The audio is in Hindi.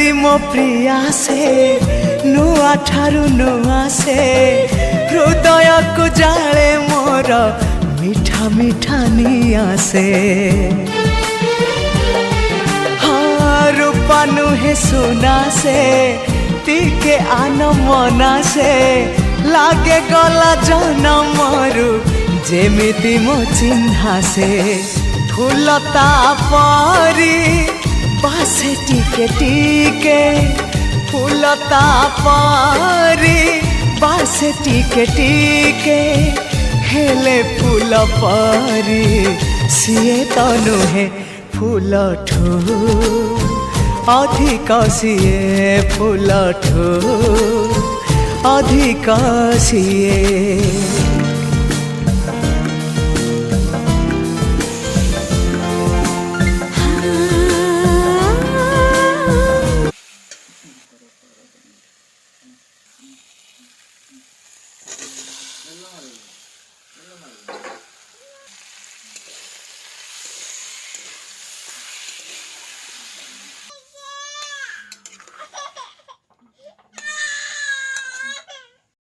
जेमिति मो प्रिया से नुआ ठारू नुआ से हृदय को जाले मोर मीठा मीठा निया से हाँ रूपा नुहे सुना से टिके आन मना से लागे गला जनमरु जेमिति मो चिन्हा से फूलता परी बासे टिके टिके फूलता परी बासे टिके टिके हेले फूल परी सीए तो नुहे फूल ठू अधिक सीए फूल ठू अधिक सीए Hello.